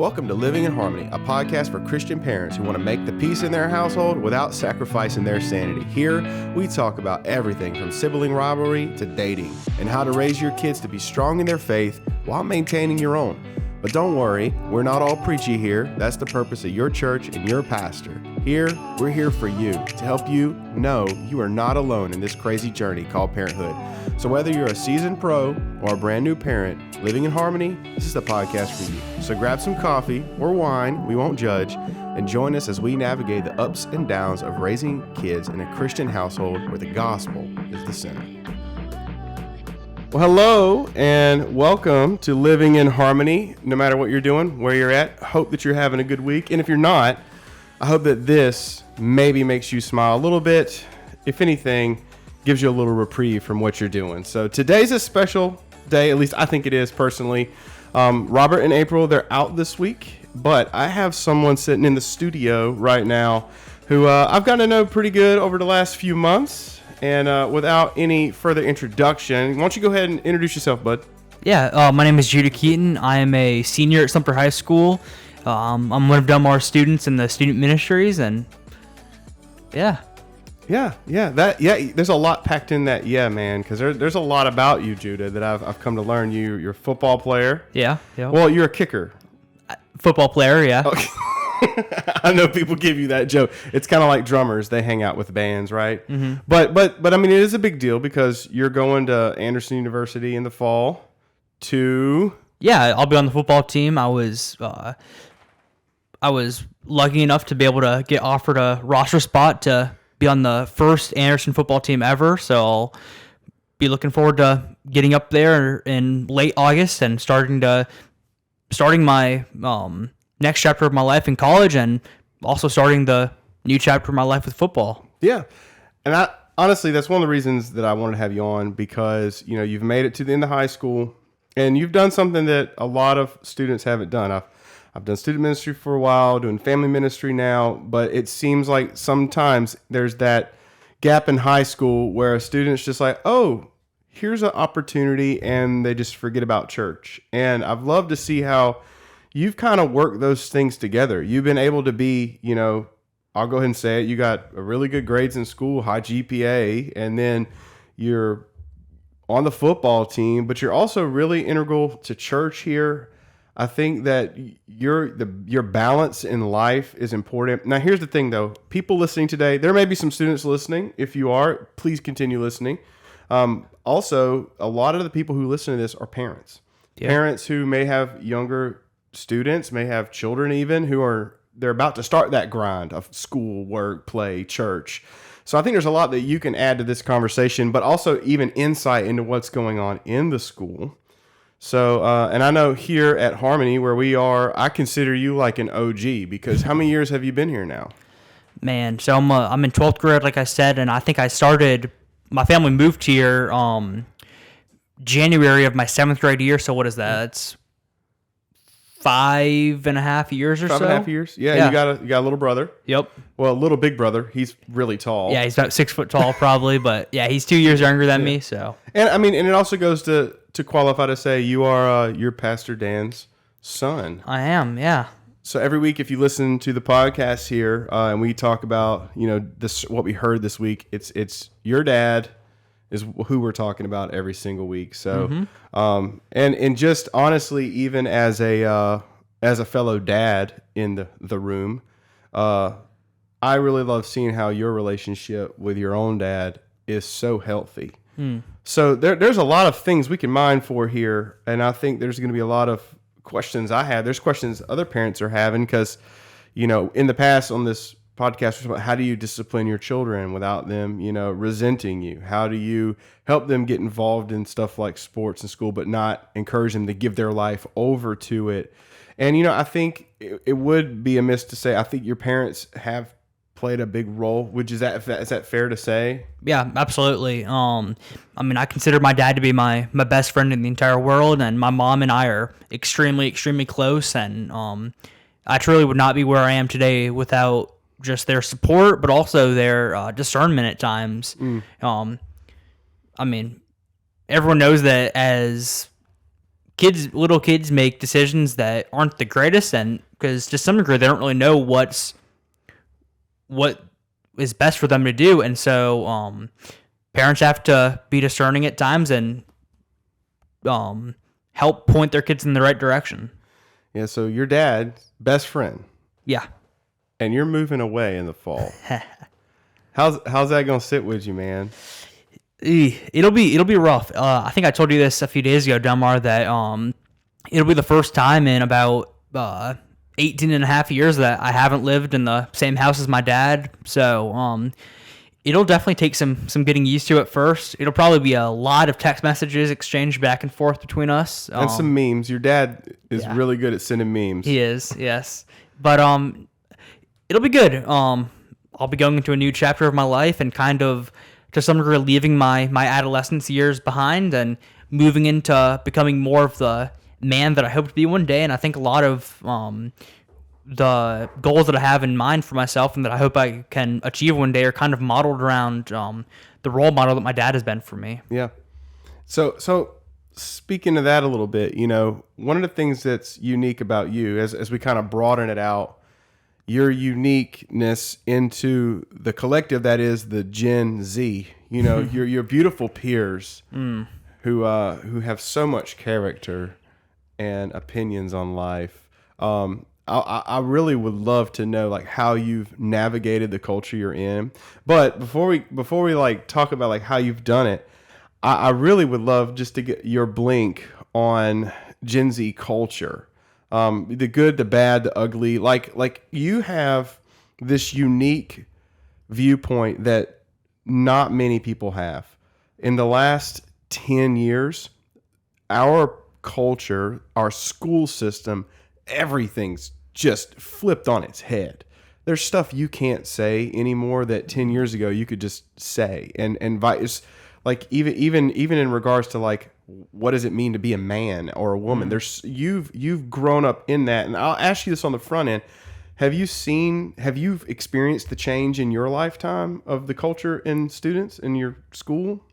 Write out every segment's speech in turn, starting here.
Welcome to Living in Harmony, a podcast for Christian parents who want to make the peace in their household without sacrificing their sanity. Here, we talk about everything from sibling rivalry to dating and how to raise your kids to be strong in their faith while maintaining your own. But don't worry, we're not all preachy here. That's the purpose of your church and your pastor. Here, we're here for you, to help you know you are not alone in this crazy journey called parenthood. So whether you're a seasoned pro or a brand new parent, Living in Harmony, this is the podcast for you. So grab some coffee or wine, we won't judge, and join us as we navigate the ups and downs of raising kids in a Christian household where the gospel is the center. Well, hello and welcome to Living in Harmony. No matter what you're doing, where you're at, hope that you're having a good week. And if you're not, I hope that this maybe makes you smile a little bit. If anything, gives you a little reprieve from what you're doing. So today's a special day, at least I think it is personally. Robert and April, they're out this week, but I have someone sitting in the studio right now who I've gotten to know pretty good over the last few months. And without any further introduction, why don't you go ahead and introduce yourself, bud? Yeah, my name is Judah Keaton. I am a senior at Sumter High School. I'm one of Delmar's students in the student ministries, and yeah. There's a lot packed in that, man, because there's a lot about you, Judah, that I've come to learn. You're a football player. Yeah. Well, you're a kicker. Football player, yeah. Okay. I know people give you that joke. It's kind of like drummers; they hang out with bands, right? Mm-hmm. But I mean, it is a big deal because you're going to Anderson University in the fall. Yeah, I'll be on the football team. I was lucky enough to be able to get offered a roster spot to be on the first Anderson football team ever. So I'll be looking forward to getting up there in late August and starting my next chapter of my life in college, and also starting the new chapter of my life with football. Yeah. And honestly, that's one of the reasons that I wanted to have you on, because, you've made it to the end of high school and you've done something that a lot of students haven't done. I've done student ministry for a while, doing family ministry now, but it seems like sometimes there's that gap in high school where a student's just like, oh, here's an opportunity, and they just forget about church. And I've loved to see how you've kind of worked those things together. You've been able to be, I'll go ahead and say it, you got a really good grades in school, high GPA, and then you're on the football team, but you're also really integral to church here. I think that your balance in life is important. Now, here's the thing, though. People listening today, there may be some students listening. If you are, please continue listening. Also, a lot of the people who listen to this are parents. Yeah. Parents who may have younger students, may have children even, they're about to start that grind of school, work, play, church. So I think there's a lot that you can add to this conversation, but also even insight into what's going on in the school. So, and I know here at Harmony, where we are, I consider you like an OG, because how many years have you been here now? Man, so I'm in 12th grade, like I said, and I think my family moved here January of my 7th grade year. So what is that? It's 5.5 years or so. 5.5 years. Yeah. You got a little brother. Yep. Well, a little big brother. He's really tall. Yeah, he's about 6 foot tall probably, but yeah, he's 2 years younger than me. So. And I mean, and it also goes to qualify to say you are your Pastor Dan's son. I am. Yeah. So every week, if you listen to the podcast here, and we talk about this, what we heard this week, it's your dad is who we're talking about every single week. So, and just honestly, even as a fellow dad in the room, I really love seeing how your relationship with your own dad is so healthy. So there's a lot of things we can mine for here, and I think there's going to be a lot of questions I have. There's questions other parents are having, because in the past on this podcast, about how do you discipline your children without them resenting you? How do you help them get involved in stuff like sports and school, but not encourage them to give their life over to it? And I think it would be amiss to say I think your parents have played a big role. Is that fair to say? Yeah, absolutely. I mean, I consider my dad to be my best friend in the entire world, and my mom and I are extremely, extremely close. And I truly would not be where I am today without just their support, but also their discernment at times. I mean, everyone knows that as little kids make decisions that aren't the greatest, and because to some degree they don't really know what is best for them to do, and so parents have to be discerning at times and help point their kids in the right direction. Yeah. So your dad's best friend, Yeah. and you're moving away in the fall. How's that gonna sit with you, man? It'll be rough. I think I told you this a few days ago, Delmar, that it'll be the first time in about 18 and a half years that I haven't lived in the same house as my dad. So it'll definitely take some getting used to at first. It'll probably be a lot of text messages exchanged back and forth between us. And some memes. Your dad is really good at sending memes. He is, yes. But it'll be good. I'll be going into a new chapter of my life and kind of, to some degree, leaving my adolescence years behind and moving into becoming more of the man that I hope to be one day. And I think a lot of the goals that I have in mind for myself and that I hope I can achieve one day are kind of modeled around the role model that my dad has been for me. Yeah. So speaking of that a little bit, one of the things that's unique about you, as we kind of broaden it out, your uniqueness into the collective that is the Gen Z. Your beautiful peers who have so much character and opinions on life. I really would love to know like how you've navigated the culture you're in. But before we like talk about like how you've done it, I really would love just to get your blink on Gen Z culture. The good, the bad, the ugly. Like you have this unique viewpoint that not many people have. In the last 10 years, our culture, our school system, everything's just flipped on its head. There's stuff you can't say anymore that 10 years ago you could just say. And it's like even in regards to like what does it mean to be a man or a woman? There's you've grown up in that. And I'll ask you this on the front end. Have you experienced the change in your lifetime of the culture in students in your school?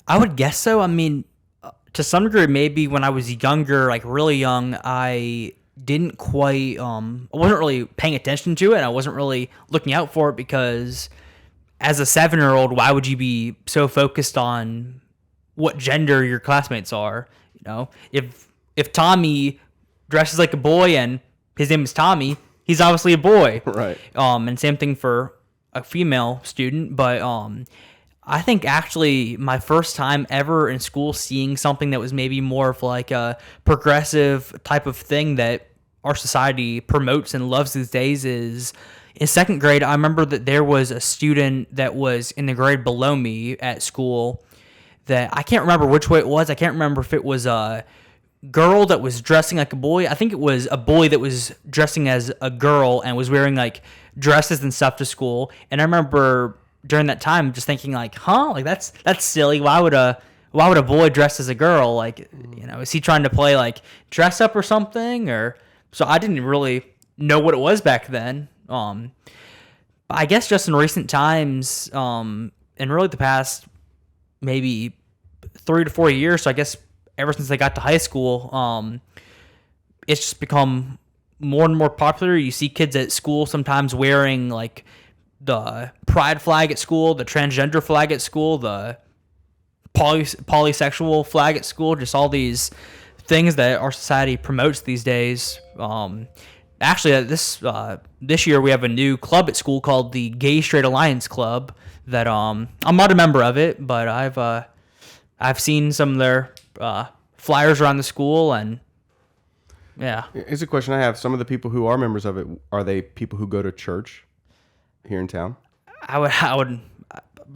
I would guess so. I mean, to some degree, maybe when I was younger, like really young, I didn't quite, I wasn't really paying attention to it. I wasn't really looking out for it because as a 7-year-old, why would you be so focused on what gender your classmates are? If Tommy dresses like a boy and his name is Tommy, he's obviously a boy. Right. And same thing for a female student. But I think actually my first time ever in school seeing something that was maybe more of like a progressive type of thing that our society promotes and loves these days is in second grade. I remember that there was a student that was in the grade below me at school that I can't remember which way it was. I can't remember if it was a girl that was dressing like a boy. I think it was a boy that was dressing as a girl and was wearing like dresses and stuff to school. And I remember during that time just thinking like, like that's silly. Why would a boy dress as a girl? Like, is he trying to play like dress up or something? Or so I didn't really know what it was back then. But I guess just in recent times, and really the past maybe 3 to 4 years, so I guess ever since I got to high school, it's just become more and more popular. You see kids at school sometimes wearing like the pride flag at school, the transgender flag at school, the polysexual flag at school, just all these things that our society promotes these days. Actually, this year we have a new club at school called the Gay Straight Alliance Club that I'm not a member of it, but I've seen some of their flyers around the school, and yeah. Here's a question I have. Some of the people who are members of it, are they people who go to church here in town? I would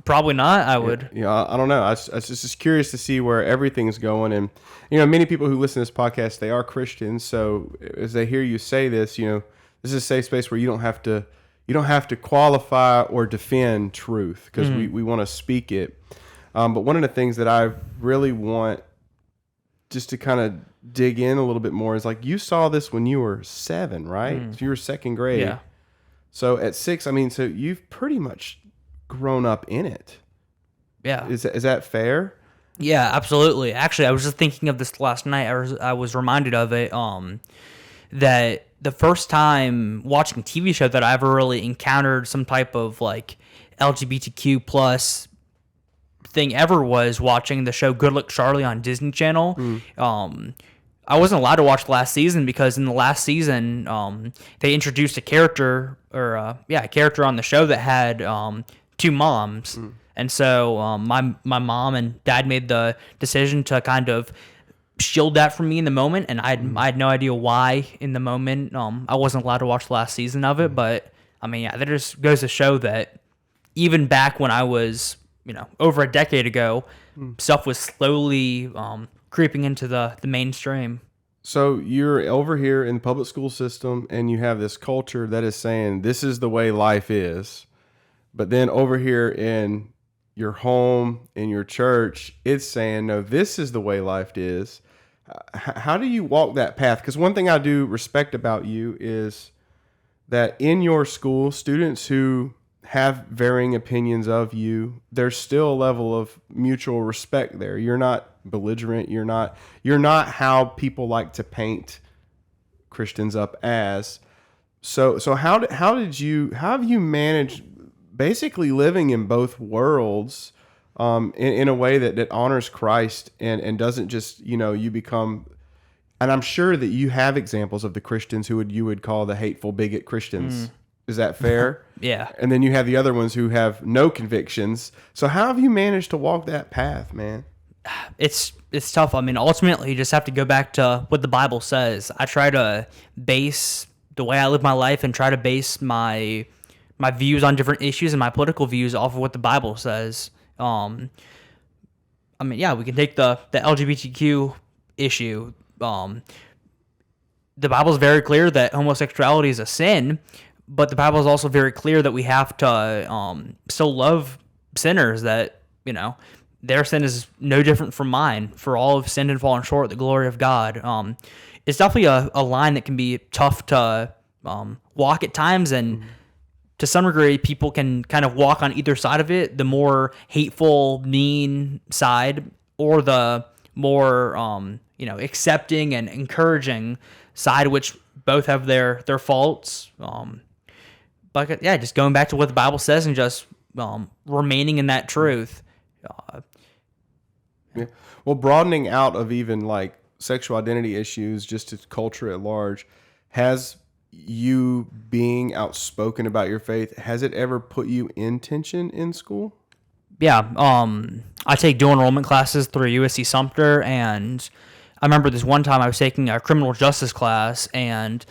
probably not. I would. Yeah, I don't know. I was just curious to see where everything's going. And, many people who listen to this podcast, they are Christians. So as they hear you say this, this is a safe space where you don't have to qualify or defend truth because we want to speak it. But one of the things that I really want just to kind of dig in a little bit more is like you saw this when you were 7, right? So you were second grade. Yeah. So at 6, so you've pretty much grown up in it. Yeah. Is that fair? Yeah, absolutely. Actually, I was just thinking of this last night. I was reminded of it. That the first time watching a TV show that I ever really encountered some type of like LGBTQ plus thing ever was watching the show Good Luck Charlie on Disney Channel. I wasn't allowed to watch the last season because in the last season, they introduced a character a character on the show that had two moms. And so my mom and dad made the decision to kind of shield that from me in the moment, and I had no idea why in the moment. I wasn't allowed to watch the last season of it, but I mean, yeah, that just goes to show that even back when I was, over a decade ago, stuff was slowly creeping into the mainstream. So you're over here in the public school system and you have this culture that is saying this is the way life is. But then over here in your home, in your church, it's saying, no, this is the way life is. How do you walk that path? Because one thing I do respect about you is that in your school, students who have varying opinions of you, there's still a level of mutual respect there. You're not belligerent. You're not how people like to paint Christians up as. So how have you managed basically living in both worlds in a way that honors Christ and doesn't just, you become, and I'm sure that you have examples of the Christians who you would call the hateful bigot Christians. Is that fair? Yeah. And then you have the other ones who have no convictions. So how have you managed to walk that path, man? It's tough. I mean, ultimately, you just have to go back to what the Bible says. I try to base the way I live my life and try to base my views on different issues and my political views off of what the Bible says. I mean, yeah, we can take the LGBTQ issue. The Bible is very clear that homosexuality is a sin, but the Bible is also very clear that we have to still love sinners, that, their sin is no different from mine. For all have sinned and fallen short of the glory of God. It's definitely a line that can be tough to walk at times, and to some degree, people can kind of walk on either side of it, the more hateful, mean side, or the more, accepting and encouraging side, which both have their faults. But yeah, just going back to what the Bible says and just remaining in that truth. Yeah. Well, broadening out of even like sexual identity issues, just to culture at large, has you being outspoken about your faith, has it ever put you in tension in school? Yeah. I take dual enrollment classes through USC Sumter, and I remember this one time I was taking a criminal justice class, and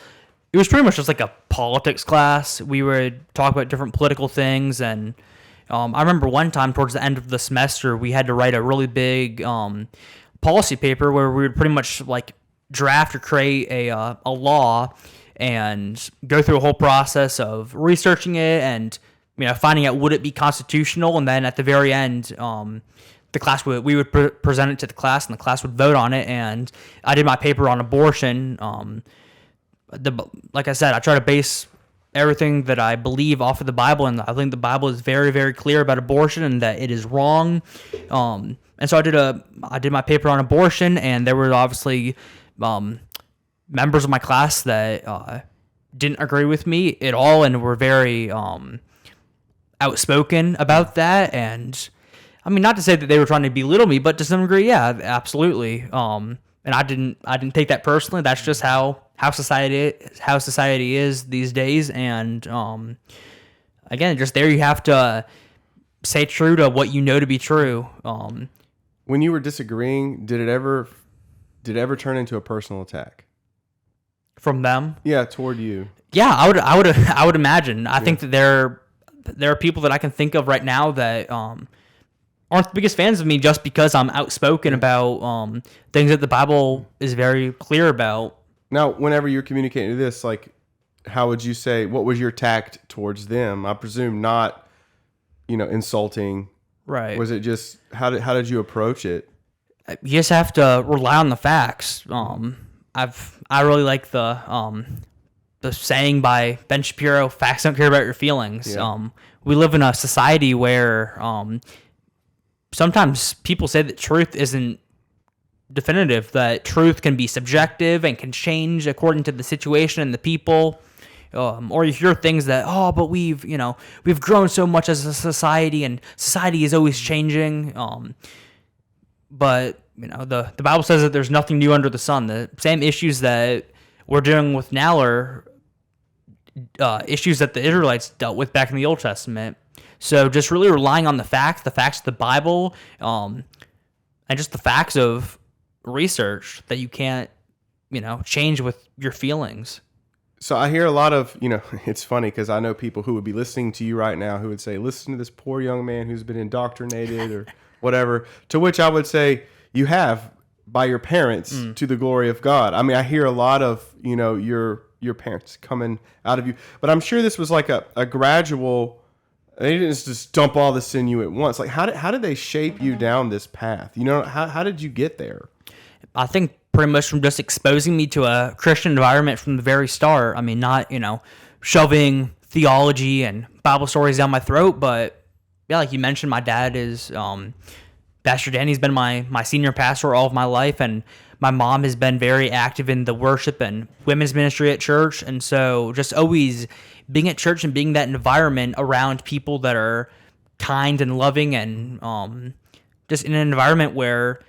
it was pretty much just like a politics class. We would talk about different political things, and I remember one time towards the end of the semester, we had to write a really big policy paper where we would pretty much like draft or create a law and go through a whole process of researching it and finding out would it be constitutional, and then at the very end, the class we would present it to the class, and the class would vote on it. And I did my paper on abortion. Like I said, I try to base everything that I believe off of the Bible, and I think the Bible is very, very clear about abortion and that it is wrong. And so I did my paper on abortion, and there were obviously members of my class that didn't agree with me at all and were very outspoken about that. And I mean, not to say that they were trying to belittle me, but to some degree, yeah, absolutely. And I didn't take that personally. That's just how society is these days. And again, just there you have to stay true to what you know to be true. When you were disagreeing, did it ever turn into a personal attack From them? Yeah, toward you. Yeah, I would imagine. I think that there are people that I can think of right now that aren't the biggest fans of me just because I'm outspoken about things that the Bible is very clear about. Now, whenever you're communicating this, like, how would you say, what was your tact towards them? I presume not, insulting. Right. Was it just, how did you approach it? You just have to rely on the facts. I really like the saying by Ben Shapiro, facts don't care about your feelings. Yeah. We live in a society where sometimes people say that truth isn't definitive, that truth can be subjective and can change according to the situation and the people. Or you hear things that, but we've grown so much as a society, and society is always changing. But the Bible says that there's nothing new under the sun. The same issues that we're dealing with now are issues that the Israelites dealt with back in the Old Testament. So just really relying on the facts of the Bible, and just the facts of research that you can't, change with your feelings. So I hear a lot of, it's funny because I know people who would be listening to you right now who would say, listen to this poor young man who's been indoctrinated or whatever, to which I would say, you have by your parents to the glory of God. I mean, I hear a lot of, your parents coming out of you, but I'm sure this was like a gradual, they didn't just dump all this in you at once. Like, how did they shape you down this path? How did you get there? I think pretty much from just exposing me to a Christian environment from the very start. I mean, not, shoving theology and Bible stories down my throat, but yeah, like you mentioned, my dad is, Pastor Danny's been my senior pastor all of my life, and my mom has been very active in the worship and women's ministry at church. And so just always being at church and being that environment around people that are kind and loving, and just in an environment where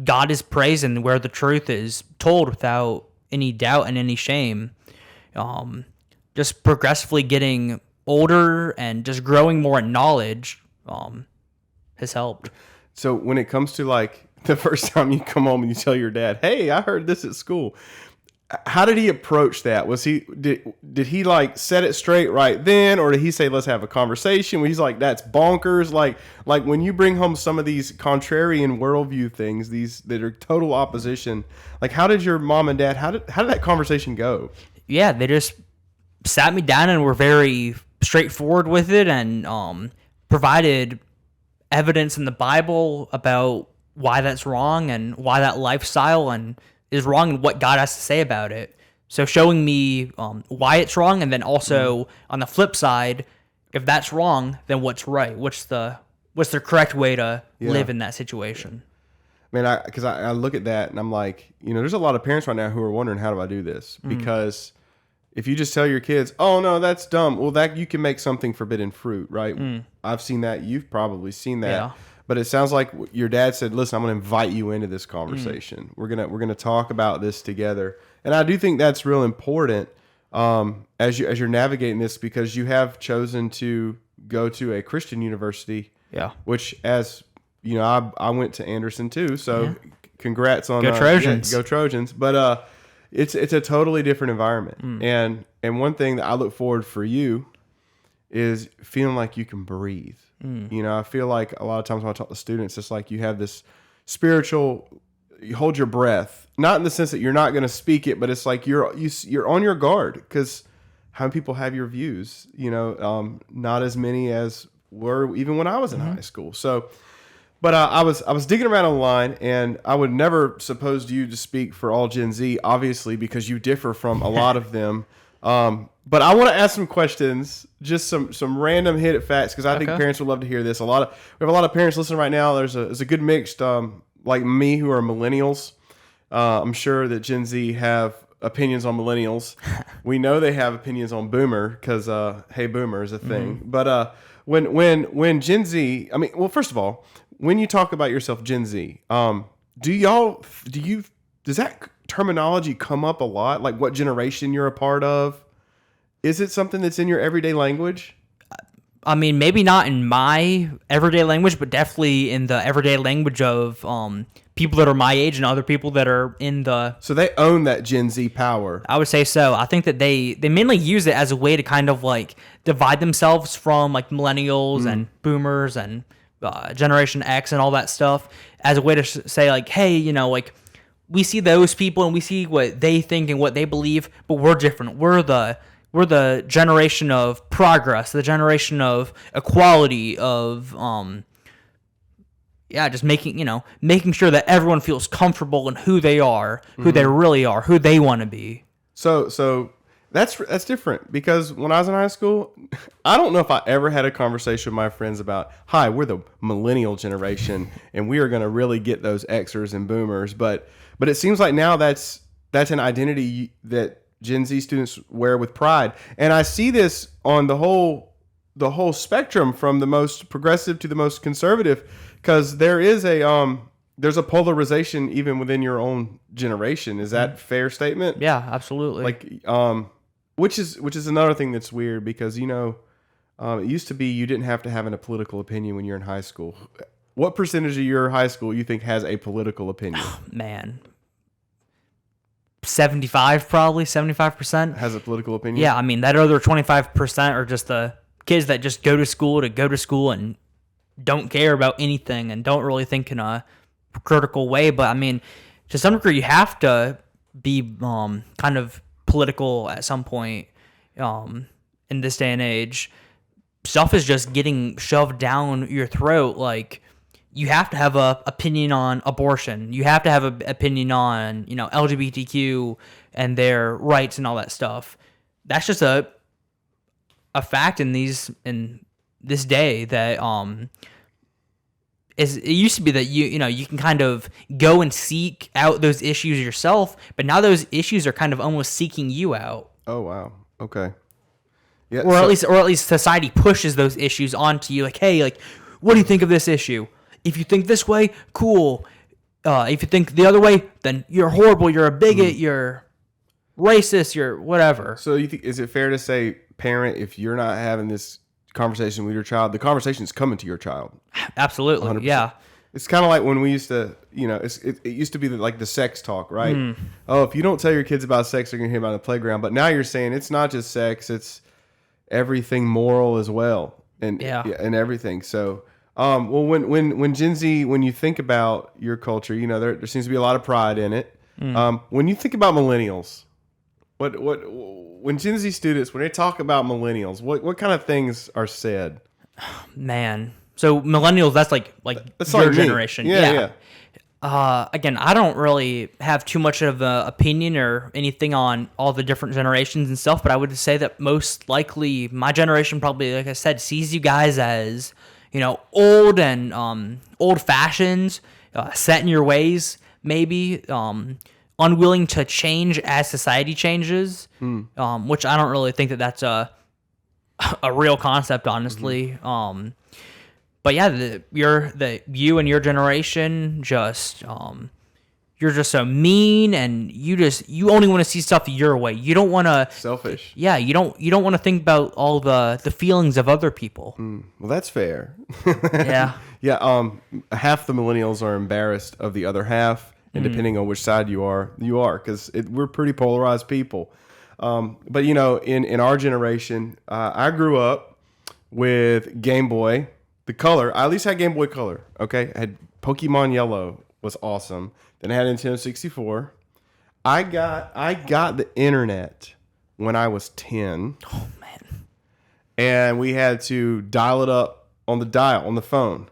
God is praised and where the truth is told without any doubt and any shame. Just progressively getting older and just growing more in knowledge has helped. So when it comes to like the first time you come home and you tell your dad, hey, I heard this at school, how did he approach that? Did he like set it straight right then, or did he say, let's have a conversation? He's like, that's bonkers. Like when you bring home some of these contrarian worldview things, these that are total opposition, like how did your mom and dad, how did that conversation go? Yeah, they just sat me down and were very straightforward with it, and provided evidence in the Bible about why that's wrong and why that lifestyle and is wrong and what God has to say about it. So showing me why it's wrong, and then also on the flip side, if that's wrong, then what's right? What's the correct way to live in that situation? Man, because I look at that and I'm like, there's a lot of parents right now who are wondering, how do I do this? Because if you just tell your kids, oh no, that's dumb, well, that you can make something forbidden fruit, right? I've seen that. You've probably seen that. Yeah. But it sounds like your dad said, listen, I'm going to invite you into this conversation. We're going to talk about this together. And I do think that's real important as you're navigating this, because you have chosen to go to a Christian university. Yeah. Which, as you know, I went to Anderson too. So congrats on Go Trojans. Go Trojans. But it's a totally different environment. And one thing that I look forward for you is feeling like you can breathe. I feel like a lot of times when I talk to students, it's like you have this spiritual, you hold your breath, not in the sense that you're not going to speak it, but it's like you're on your guard, because how many people have your views? Not as many as were even when I was in high school. So, but I was digging around online, and I would never suppose you to speak for all Gen Z, obviously, because you differ from a lot of them. But I want to ask some questions, just some random hit facts, because I think parents would love to hear this. We have a lot of parents listening right now. There's a good mixed, like me, who are millennials. I'm sure that Gen Z have opinions on millennials. We know they have opinions on boomer, because hey, boomer is a thing. But when Gen Z, I mean, well, first of all, when you talk about yourself, Gen Z, does that terminology come up a lot? Like what generation you're a part of? Is it something that's in your everyday language? I mean, maybe not in my everyday language, but definitely in the everyday language of people that are my age and other people that are in the... So they own that Gen Z power. I would say so. I think that they mainly use it as a way to kind of like divide themselves from like millennials and boomers and Generation X and all that stuff, as a way to say like, hey, like we see those people and we see what they think and what they believe, but we're different. We're the generation of progress, the generation of equality, of just making sure that everyone feels comfortable in who they are, who they really are, who they want to be. So That's different because when I was in high school, I don't know if I ever had a conversation with my friends about, hi, we're the millennial generation and we are going to really get those Xers and boomers. But it seems like now that's an identity that Gen Z students wear with pride. And I see this on the whole spectrum from the most progressive to the most conservative, because there's a polarization even within your own generation. Is that a fair statement? Yeah, absolutely. Like, which is another thing that's weird because, it used to be you didn't have to have a political opinion when you're in high school. What percentage of your high school you think has a political opinion? Man, 75% Has a political opinion? Yeah, I mean, that other 25% are just the kids that just go to school and don't care about anything and don't really think in a critical way. But I mean, to some degree, you have to be kind of political at some point in this day and age. Stuff is just getting shoved down your throat. Like, you have to have a opinion on abortion. You have to have an opinion on, LGBTQ and their rights and all that stuff. That's just a fact in this day that it used to be that you can kind of go and seek out those issues yourself, but now those issues are kind of almost seeking you out. Oh wow. Okay. Yeah. Or at least society pushes those issues onto you. Like, hey, like, what do you think of this issue? If you think this way, cool. If you think the other way, then you're horrible. You're a bigot. You're racist. You're whatever. So you think, is it fair to say, parent, if you're not having this conversation with your child, the conversation is coming to your child? Absolutely. 100%. Yeah. It's kind of like when we used to, it used to be like the sex talk, right? Oh, if you don't tell your kids about sex, they're going to hear about it on the playground. But now you're saying it's not just sex, it's everything moral as well. And everything. So, well, when Gen Z, when you think about your culture, there seems to be a lot of pride in it. When you think about millennials, when Gen Z students, when they talk about millennials, what kind of things are said? Man, so millennials, that's like that's your like generation. Yeah. Again, I don't really have too much of an opinion or anything on all the different generations and stuff, but I would say that most likely my generation probably, like I said, sees you guys as, old and old-fashioned, set in your ways, maybe, unwilling to change as society changes, which I don't really think that that's a real concept, honestly. But yeah, you and your generation just you're just so mean, and you only want to see stuff your way. You don't want to selfish. Yeah, you don't want to think about all the feelings of other people. Well, that's fair. Yeah. Yeah. Half the millennials are embarrassed of the other half, and depending on which side you are, because we're pretty polarized people. But in our generation, I grew up with Game Boy. The color, I at least had Game Boy Color, okay? I had Pokemon Yellow, was awesome. Then I had Nintendo 64. I got the internet when I was 10. Oh, man. And we had to dial it up on the phone.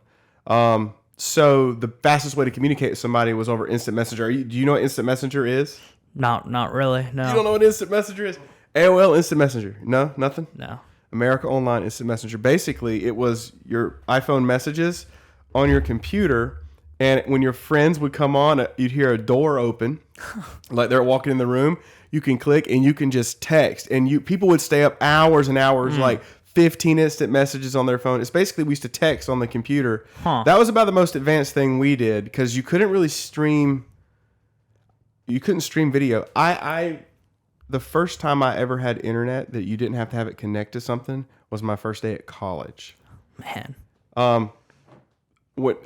So the fastest way to communicate with somebody was over Instant Messenger. Do you know what Instant Messenger is? Not really, no. You don't know what Instant Messenger is? AOL Instant Messenger. No, nothing? No. America Online Instant Messenger. Basically, it was your iPhone messages on your computer, and when your friends would come on, you'd hear a door open, like they're walking in the room. You can click, and you can just text, and people would stay up hours and hours, like 15 instant messages on their phone. It's basically we used to text on the computer. That was about the most advanced thing we did because you couldn't really stream. You couldn't stream video. The first time I ever had internet that you didn't have to have it connect to something was my first day at college. Man. What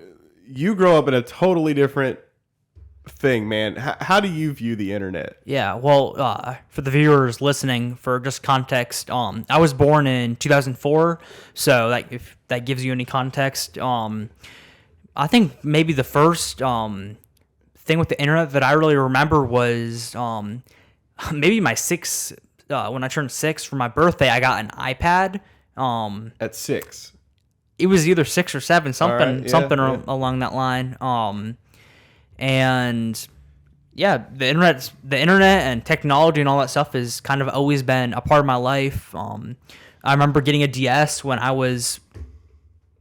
you grow up in a totally different thing, man. How do you view the internet? Yeah, well, for the viewers listening, for just context, I was born in 2004, so if that gives you any context, I think maybe the first thing with the internet that I really remember was maybe my when I turned 6 for my birthday, I got an iPad. At 6, it was either 6 or 7, something right, yeah. along that line. And yeah, the internet and technology and all that stuff has kind of always been a part of my life. I remember getting a DS when I was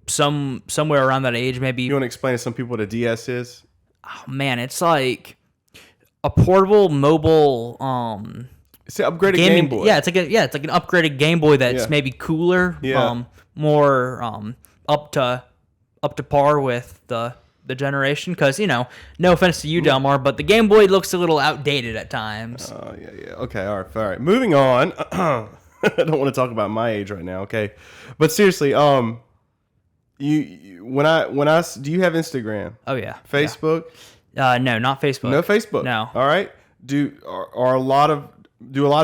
somewhere around that age, maybe. You want to explain to some people what a DS is? Oh, man, it's like a portable mobile It's an upgraded gaming Game Boy. Yeah, it's like an upgraded Game Boy that's Yeah. maybe cooler, Yeah. more up to par with the generation. Because no offense to you, Delmar, but the Game Boy looks a little outdated at times. Oh, yeah. Okay, all right. Moving on. I don't want to talk about my age right now, okay? But seriously, do you have Instagram? Oh yeah, Facebook? yeah. No, not Facebook. No Facebook. No. All right. Do a lot of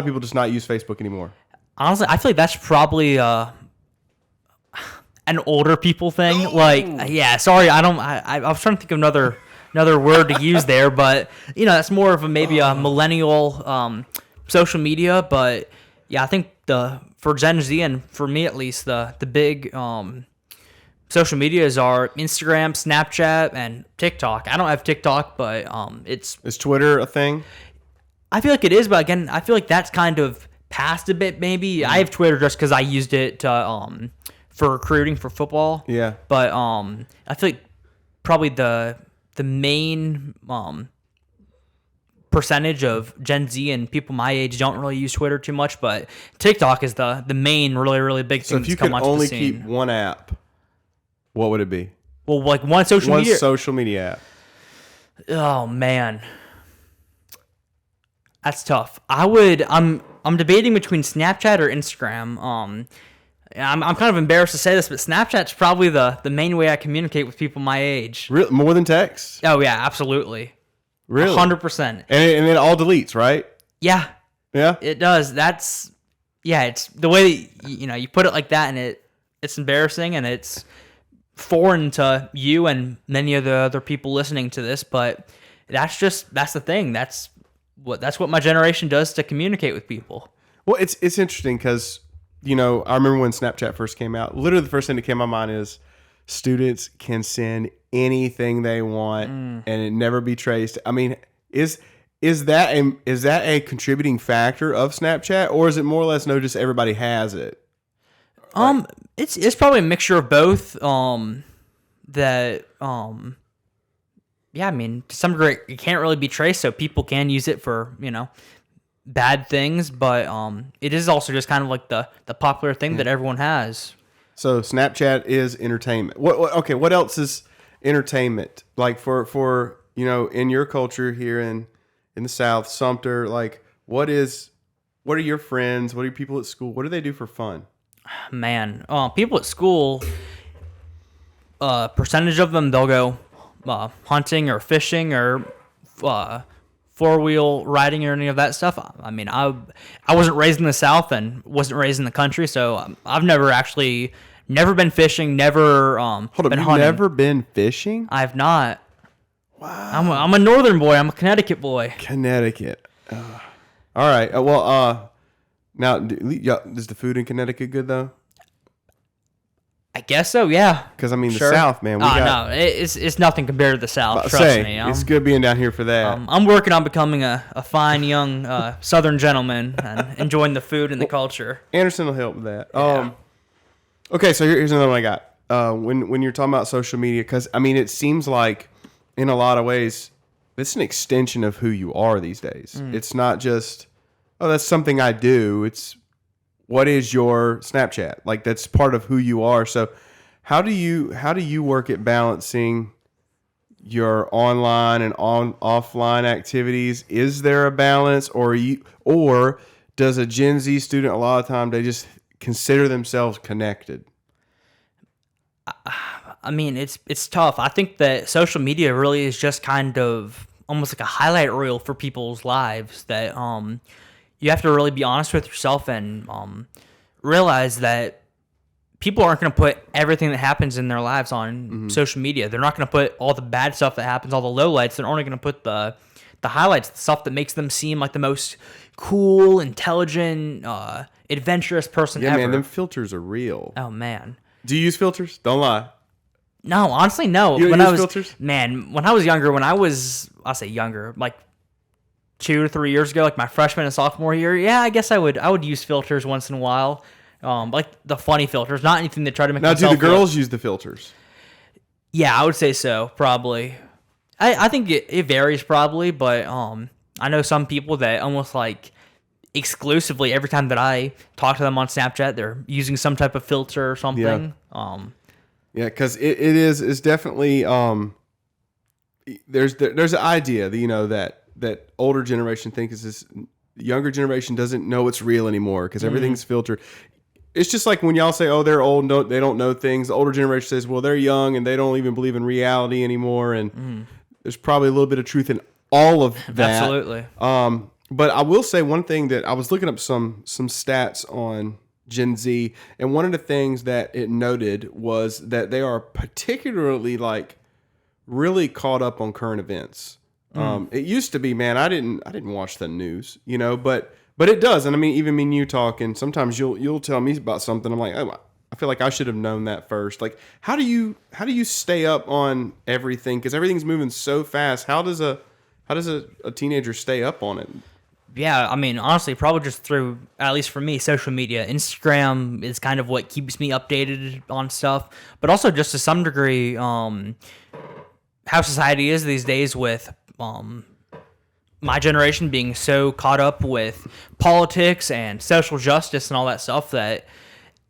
people just not use Facebook anymore? Honestly, I feel like that's probably an older people thing. Yeah, sorry, I was trying to think of another word to use there, but that's more of maybe a millennial social media. But yeah, I think for Gen Z and for me at least, the big social medias are Instagram, Snapchat, and TikTok. I don't have TikTok, but Is Twitter a thing? I feel like it is, but again, I feel like that's kind of past a bit. Maybe I have Twitter just because I used it to for recruiting for football. Yeah. But I feel like probably the main percentage of Gen Z and people my age don't really use Twitter too much. But TikTok is the main really really big So thing. if you that's could come onto the only scene. keep one app, what would it be? Well, like one social One media. social media app. Oh man, that's tough. I'm debating between Snapchat or Instagram. I'm kind of embarrassed to say this, but Snapchat's probably the main way I communicate with people my age. Really? More than text? Oh yeah, absolutely. Really? 100%. And it all deletes, right? Yeah, Yeah. it does. It's the way you put it like that, and it's embarrassing and it's foreign to you and many of the other people listening to this, but that's the thing. That's what my generation does to communicate with people. Well, it's interesting because, I remember when Snapchat first came out, literally the first thing that came to my mind is students can send anything they want and it never be traced. I mean, is that a contributing factor of Snapchat, or is it more or less just everybody has it? It's probably a mixture of both. Yeah, I mean, to some degree, it can't really be traced, so people can use it for, bad things, but it is also just kind of like the popular thing that everyone has. So Snapchat is entertainment. What else is entertainment? Like for in your culture here in the South, Sumter, like what are your friends? What are your people at school? What do they do for fun? Man, people at school, percentage of them, they'll go hunting or fishing or four-wheel riding or any of that stuff. I mean, I wasn't raised in the South and wasn't raised in the country, so I've never been fishing, never Hold up, been you've hunting. never been fishing? I've not. Wow. I'm a northern boy. I'm a Connecticut boy. Connecticut. All right. Now, is the food in Connecticut good though? I guess so, yeah. Because I mean, Sure. the South, man. No, it's nothing compared to the South. Trust me. It's good being down here for that. I'm working on becoming a fine young Southern gentleman and enjoying the food and the culture. Anderson will help with that. Yeah. Okay, so here's another one I got. When you're talking about social media, because I mean, it seems like in a lot of ways, it's an extension of who you are these days. It's not just, that's something I do. It's what is your Snapchat? Like that's part of who you are. So how do you work at balancing your online and offline activities? Is there a balance, or does a Gen Z student a lot of time they just consider themselves connected? I mean, it's tough. I think that social media really is just kind of almost like a highlight reel for people's lives that you have to really be honest with yourself and realize that people aren't going to put everything that happens in their lives on social media. They're not going to put all the bad stuff that happens, all the lowlights. They're only going to put the highlights, the stuff that makes them seem like the most cool, intelligent, adventurous person ever. Yeah, man, them filters are real. Oh, man. Do you use filters? Don't lie. No, honestly, no. You don't use filters? Man, when I was younger, I'll say younger, like 2 or 3 years ago, like my freshman and sophomore year, yeah, I guess I would use filters once in a while. Like the funny filters, not anything that try to make Now, do myself the girls look. use the filters? Yeah, I would say so, probably. I think it varies probably, but I know some people that almost like exclusively every time that I talk to them on Snapchat, they're using some type of filter or something. Yeah, because it's definitely there's an idea that that older generation thinks this younger generation doesn't know it's real anymore because everything's filtered. It's just like when y'all say, "Oh, they're old, no, they don't know things." The older generation says, "Well, they're young and they don't even believe in reality anymore." And there's probably a little bit of truth in all of that. Absolutely. But I will say one thing that I was looking up some stats on Gen Z, and one of the things that it noted was that they are particularly like really caught up on current events. It used to be, man, I didn't watch the news, but it does. And I mean, even me and you talking, sometimes you'll tell me about something. I'm like, oh, I feel like I should have known that first. Like, how do you stay up on everything? Because everything's moving so fast. How does a teenager stay up on it? Yeah, I mean, honestly, probably just through, at least for me, social media. Instagram is kind of what keeps me updated on stuff, but also just to some degree, how society is these days with my generation being so caught up with politics and social justice and all that stuff that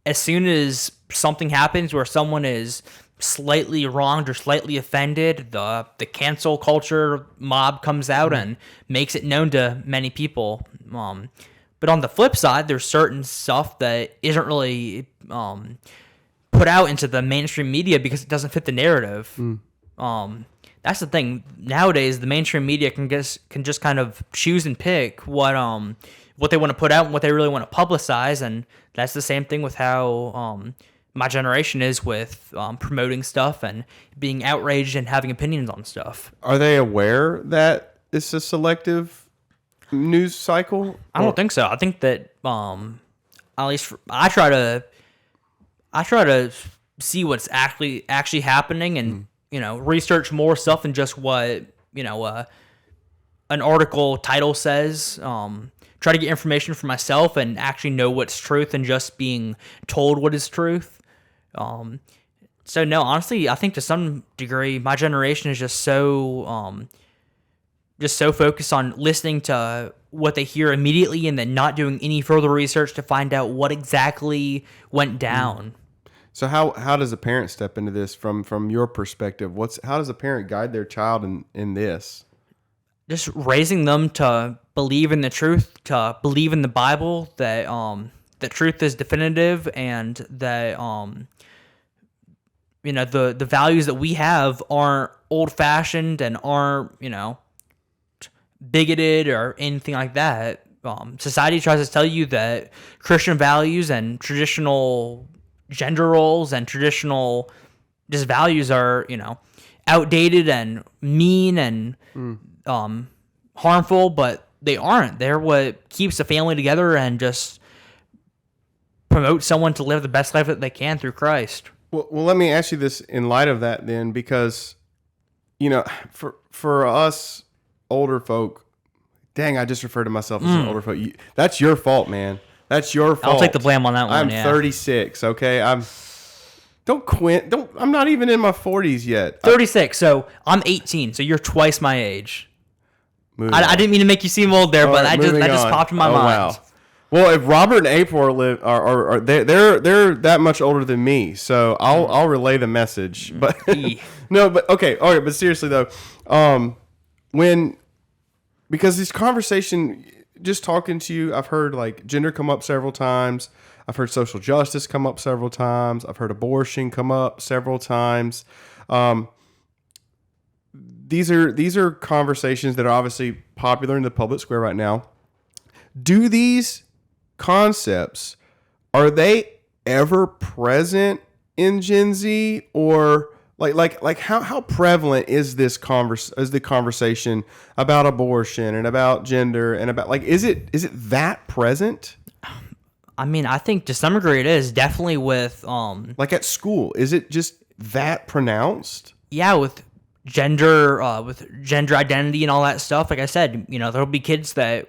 as soon as something happens where someone is slightly wronged or slightly offended, the cancel culture mob comes out and makes it known to many people. But on the flip side, there's certain stuff that isn't really put out into the mainstream media because it doesn't fit the narrative. That's the thing. Nowadays, the mainstream media can just kind of choose and pick what they want to put out and what they really want to publicize, and that's the same thing with how my generation is with promoting stuff and being outraged and having opinions on stuff. Are they aware that it's a selective news cycle? I don't think so. I think that at least I try to see what's actually happening and research more stuff than just what an article title says. Try to get information for myself and actually know what's truth and just being told what is truth. So no, honestly, I think to some degree, my generation is just so focused on listening to what they hear immediately and then not doing any further research to find out what exactly went down. So how does a parent step into this from your perspective? How does a parent guide their child in this? Just raising them to believe in the truth, to believe in the Bible, that the truth is definitive, and that the values that we have aren't old-fashioned and aren't bigoted or anything like that. Society tries to tell you that Christian values and traditional gender roles and traditional just values are outdated and mean and harmful, but they aren't. They're what keeps a family together and just promote someone to live the best life that they can through Christ. Well, let me ask you this in light of that then, because for us older folk, dang, I just referred to myself as an older folk. That's your fault, man. That's your fault. I'll take the blame on that one. I'm 36, okay? Don't quit. I'm not even in my 40s yet. 36, so I'm 18, so you're twice my age. I didn't mean to make you seem old there, but that just popped in my mind. Wow. Well, if Robert and April are they're that much older than me, so I'll relay the message. But no, but okay, all right. But seriously though, because this conversation, just talking to you, I've heard like gender come up several times. I've heard social justice come up several times. I've heard abortion come up several times. These are conversations that are obviously popular in the public square right now. Do these concepts, are they ever present in Gen Z, or like how prevalent is this the conversation about abortion and about gender and about is it that present? I mean, I think to some degree it is definitely with like at school. Is it just that pronounced? Yeah, with with gender identity and all that stuff. Like I said, there'll be kids that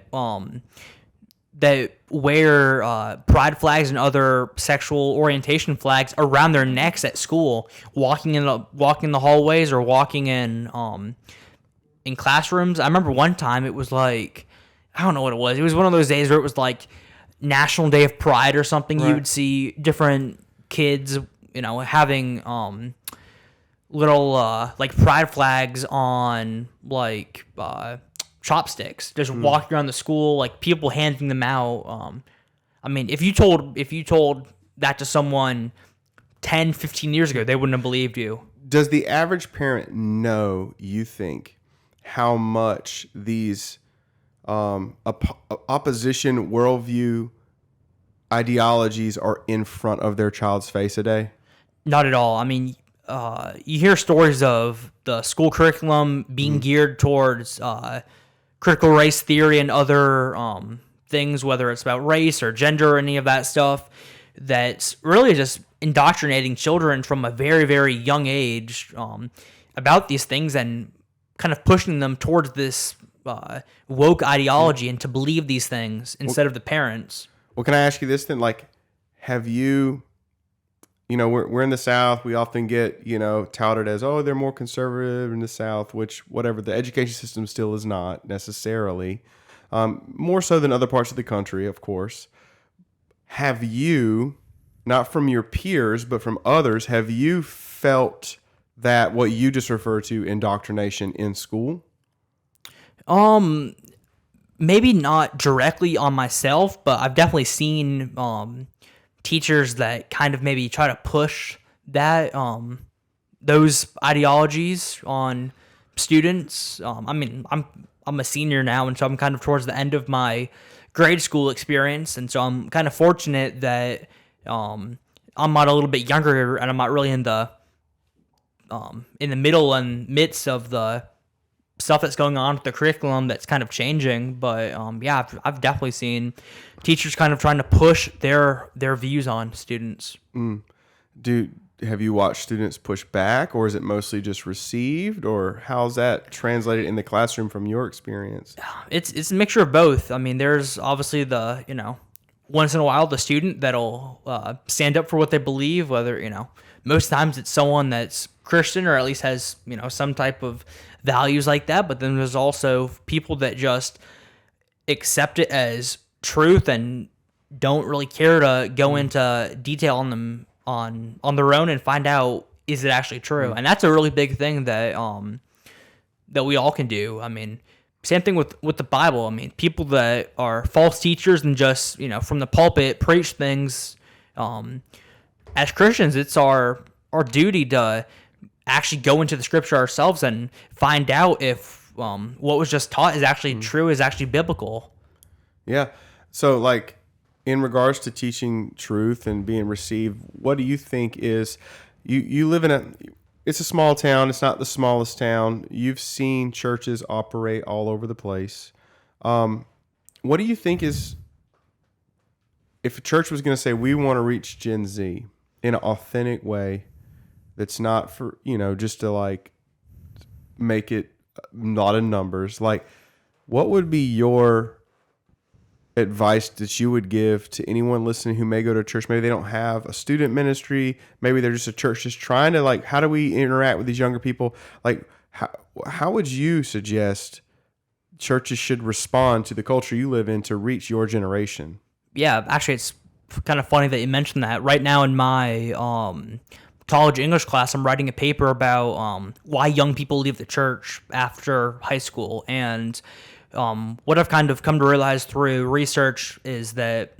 wear pride flags and other sexual orientation flags around their necks at school, walking in the hallways or walking in classrooms. I remember one time it was like, I don't know what it was. It was one of those days where it was like National Day of Pride or something. Right. You would see different kids, having little like pride flags on like chopsticks, just walking around the school, like people handing them out. I mean, if you told that to someone 10, 15 years ago, they wouldn't have believed you. Does the average parent know, you think, how much these opposition worldview ideologies are in front of their child's face a day? Not at all. I mean, you hear stories of the school curriculum being geared towards critical race theory and other things, whether it's about race or gender or any of that stuff, that's really just indoctrinating children from a very, very young age about these things and kind of pushing them towards this woke ideology and to believe these things instead of the parents. Well, can I ask you this then? Like, have you, we're in the South. We often get, touted as, oh, they're more conservative in the South, which whatever, the education system still is not necessarily. More so than other parts of the country, of course. Have you, not from your peers, but from others, have you felt that what you just referred to, indoctrination in school? Maybe not directly on myself, but I've definitely seen teachers that kind of maybe try to push that those ideologies on students. I mean, I'm a senior now, and so I'm kind of towards the end of my grade school experience, and so I'm kind of fortunate that I'm not a little bit younger, and I'm not really in the middle and midst of the stuff that's going on with the curriculum that's kind of changing. But yeah, I've definitely seen teachers kind of trying to push their views on students. Have you watched students push back, or is it mostly just received, or how's that translated in the classroom from your experience? It's a mixture of both. I mean, there's obviously the, once in a while the student that'll stand up for what they believe, whether, most times it's someone that's Christian or at least has, some type of values like that. But then there's also people that just accept it as truth and don't really care to go into detail on them on their own and find out, is it actually true? And that's a really big thing that that we all can do. I mean, same thing with the Bible. I mean, people that are false teachers and just, from the pulpit preach things, as Christians, it's our duty to actually go into the scripture ourselves and find out if what was just taught is actually true, is actually biblical. Yeah. So, like, in regards to teaching truth and being received, what do you think is, you live in it's a small town. It's not the smallest town. You've seen churches operate all over the place. What do you think is, if a church was going to say, we want to reach Gen Z in an authentic way, that's not for, just to like make it a lot of numbers, like, what would be your advice that you would give to anyone listening who may go to church? Maybe they don't have a student ministry. Maybe they're just a church just trying to, like, how do we interact with these younger people? Like, how would you suggest churches should respond to the culture you live in to reach your generation? Yeah, actually, it's kind of funny that you mentioned that. Right now in my college English class, I'm writing a paper about why young people leave the church after high school. And what I've kind of come to realize through research is that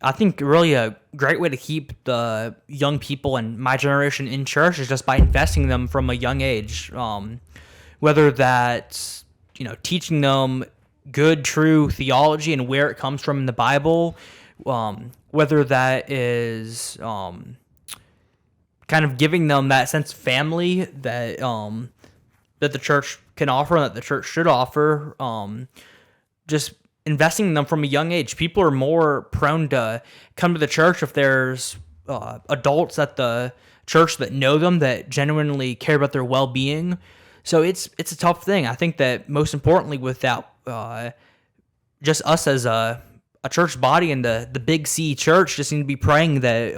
I think really a great way to keep the young people and my generation in church is just by investing them from a young age. Whether that's, teaching them good, true theology and where it comes from in the Bible, whether that is kind of giving them that sense of family that that the church can offer and that the church should offer, just investing in them from a young age. People are more prone to come to the church if there's adults at the church that know them, that genuinely care about their well-being. So it's a tough thing. I think that most importantly, without just us as a church body and the Big C church, just need to be praying that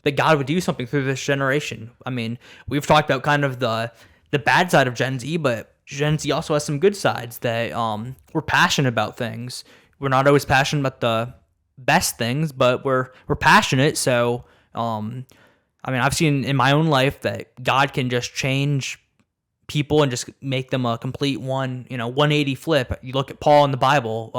that God would do something through this generation. I mean, we've talked about kind of the bad side of Gen Z, but Gen Z also has some good sides that we're passionate about things. We're not always passionate about the best things, but we're passionate. So, I mean, I've seen in my own life that God can just change people and just make them a complete 180 flip. You look at Paul in the Bible,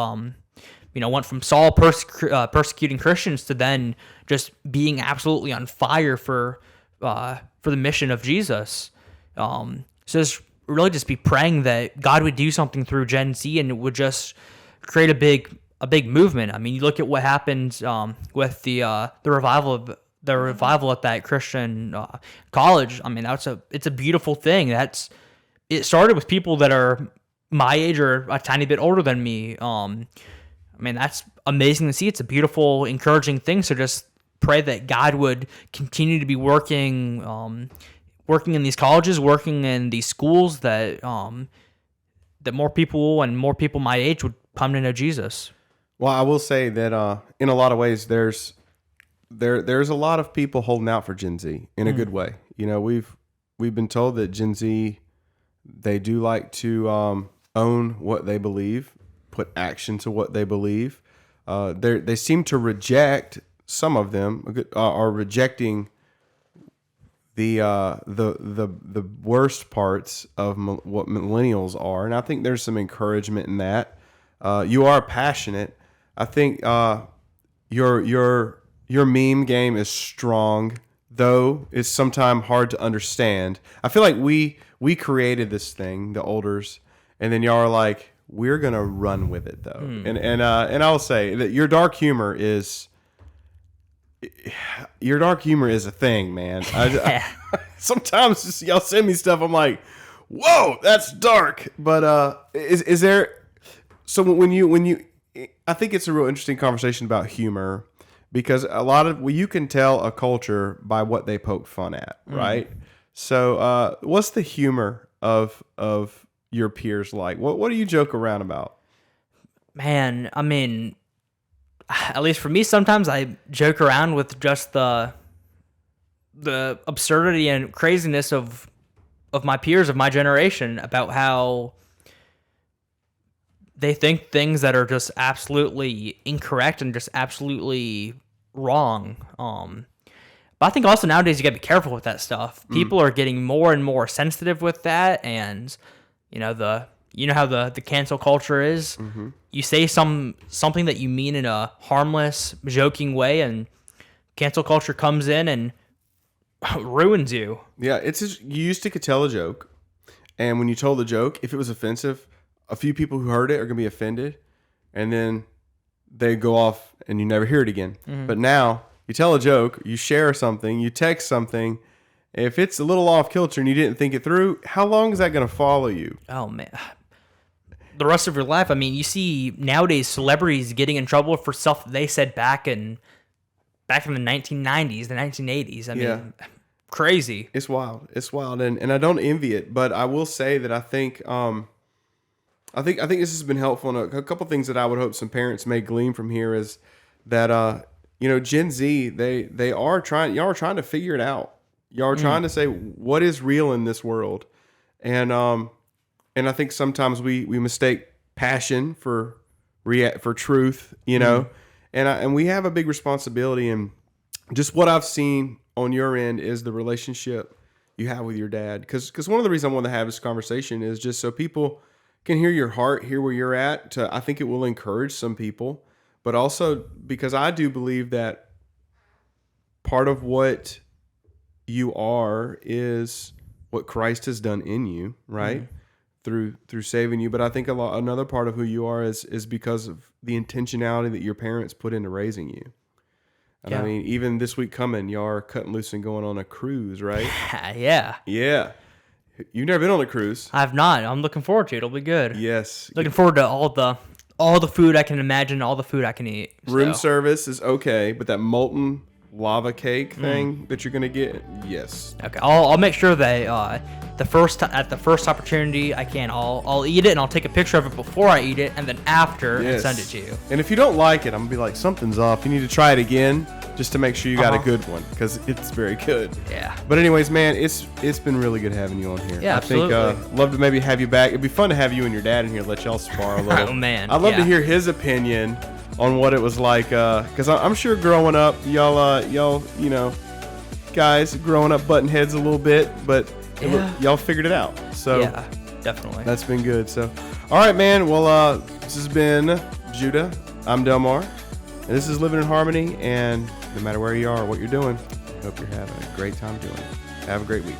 went from Saul persecuting Christians to then just being absolutely on fire for the mission of Jesus. So just really just be praying that God would do something through Gen Z and it would just create a big movement. I mean, you look at what happened with the revival at that Christian college. I mean, it's a beautiful thing. It started with people that are my age or a tiny bit older than me. I mean, that's amazing to see. It's a beautiful, encouraging thing. So just pray that God would continue to be working in these colleges, working in these schools, that more people my age would come to know Jesus. Well, I will say that in a lot of ways, there's a lot of people holding out for Gen Z in a good way. We've been told that Gen Z, they do like to own what they believe, put action to what they believe. They seem to reject, some of them are rejecting the worst parts of what millennials are, and I think there's some encouragement in that. You are passionate. I think your meme game is strong, though it's sometimes hard to understand. I feel like we created this thing, the Olders, and then y'all are like, we're gonna run with it though. And I'll say that your dark humor is a thing, man. Sometimes just, y'all send me stuff, I'm like, whoa, that's dark. But is there? So when you, I think it's a real interesting conversation about humor, because you can tell a culture by what they poke fun at, right? So what's the humor of your peers like? What do you joke around about? Man, I mean, at least for me, sometimes I joke around with just the absurdity and craziness of my peers of my generation, about how they think things that are just absolutely incorrect and just absolutely wrong. But I think also nowadays you gotta be careful with that stuff. People are getting more and more sensitive with that, and how the cancel culture is. You say something that you mean in a harmless, joking way, and cancel culture comes in and ruins you. Yeah, you used to could tell a joke, and when you told the joke, if it was offensive, a few people who heard it are gonna be offended, and then they go off and you never hear it again. But now you tell a joke, you share something, you text something. If it's a little off kilter and you didn't think it through, how long is that going to follow you? Oh, man. The rest of your life. I mean, you see nowadays celebrities getting in trouble for stuff they said back in the 1990s, the 1980s. I mean, crazy. It's wild. It's wild. And I don't envy it, but I will say that I think this has been helpful. And a couple things that I would hope some parents may glean from here is that, Gen Z, y'all are trying to figure it out. Y'all are trying to say what is real in this world, and I think sometimes we mistake passion for truth, and we have a big responsibility. And just what I've seen on your end is the relationship you have with your dad, because one of the reasons I want to have this conversation is just so people can hear your heart, hear where you're at. I think it will encourage some people, but also because I do believe that part of what you are is what Christ has done in you, right? Through saving you. But I think another part of who you are is because of the intentionality that your parents put into raising you. And I mean, even this week coming, y'all are cutting loose and going on a cruise, right? Yeah. You've never been on a cruise. I've not. I'm looking forward to it. It'll be good. Yes. Looking forward to all the food I can imagine, all the food I can eat. Room service is okay, but that molten lava cake thing that you're gonna get, yes. Okay, I'll make sure that at the first opportunity I can, I'll eat it, and I'll take a picture of it before I eat it, and then after and send it to you. And if you don't like it, I'm gonna be like, something's off. You need to try it again just to make sure you got a good one, because it's very good. Yeah. But anyways, man, it's been really good having you on here. Yeah, absolutely. I think love to maybe have you back. It'd be fun to have you and your dad in here, let y'all spar a little. Oh man, I'd love to hear his opinion on what it was like, because I'm sure growing up, y'all, you know, guys growing up butting heads a little bit, but y'all figured it out. So yeah, definitely. that's been good. So, all right, man. Well, this has been Judah. I'm Delmar, and this is Living in Harmony. And no matter where you are or what you're doing, I hope you're having a great time doing it. Have a great week.